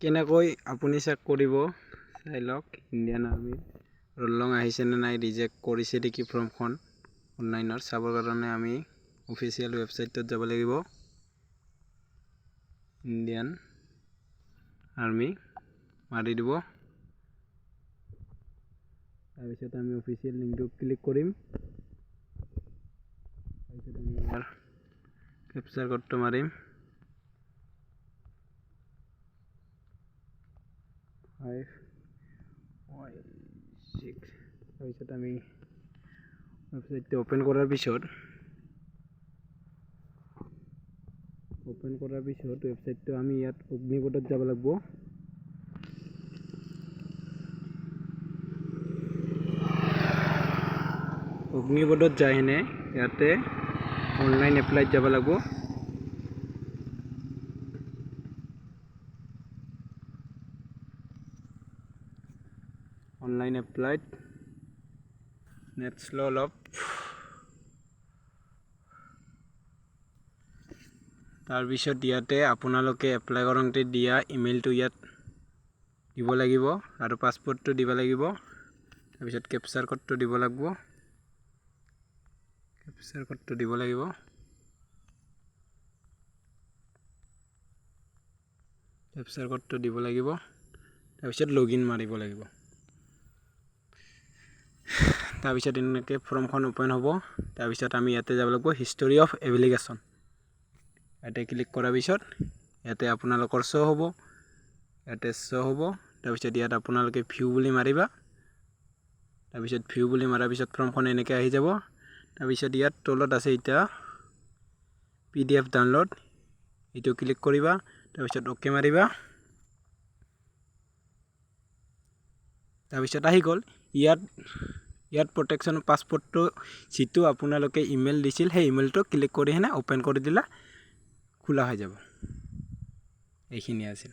কেনেকৈ আপুনি চেক কৰিব চাই লওক ইণ্ডিয়ান আৰ্মি ৰোল নং আহিছে নে নাই, ৰিজেক্ট কৰিছে নেকি ফৰ্মখন। অনলাইনত চাবৰ কাৰণে আমি অফিচিয়েল ৱেবছাইটত যাব লাগিব। ইণ্ডিয়ান আৰ্মি মাৰি দিব, তাৰপিছত আমি অফিচিয়েল লিংকটো ক্লিক কৰিম। তাৰপিছত আমি ইয়াৰ কেপচাৰ কোডটো মাৰিম। 516। তাৰপিছত আমি ৱেবছাইটটো ওপেন কৰাৰ পিছত ৱেবছাইটটো আমি ইয়াত অগ্নিপথত যাব লাগিব। অগ্নিপথত যাই কিনে ইয়াতে অনলাইন এপ্লাইত যাব লাগিব। অনলাইন এপ্লাইত নেট শ্ল' অলপ। তাৰপিছত ইয়াতে আপোনালোকে এপ্লাই কৰোঁতে দিয়া ইমেইলটো ইয়াত দিব লাগিব আৰু পাছপোৰ্টটো দিব লাগিব। তাৰপিছত কেপচাৰ কোডটো দিব লাগিব। তাৰপিছত লগইন মাৰিব লাগিব। তাৰপিছত এনেকৈ ফৰ্মখন ওপেন হ'ব। তাৰপিছত আমি ইয়াতে যাব লাগিব হিষ্টৰী অফ এপ্লিকেশ্যন। ইয়াতে ক্লিক কৰাৰ পিছত ইয়াতে আপোনালোকৰ শ্ব' হ'ব। তাৰপিছত ইয়াত আপোনালোকে ভিউ বুলি মাৰিবা। তাৰপিছত ভিউ বুলি মাৰাৰ পিছত ফৰ্মখন এনেকৈ আহি যাব। তাৰপিছত ইয়াত তলত আছে এতিয়া PDF ডাউনলোড, এইটো ক্লিক কৰিবা। তাৰপিছত অ'কে মাৰিবা। তাৰপিছত আহি গ'ল। ইয়াত প্ৰটেকশ্যন পাছপোৰ্টটো যিটো আপোনালোকে ইমেইল দিছিল সেই ইমেইলটো ক্লিক কৰি কিনে অ'পেন কৰি দিলে খোলা হৈ যাব। এইখিনি আছিল।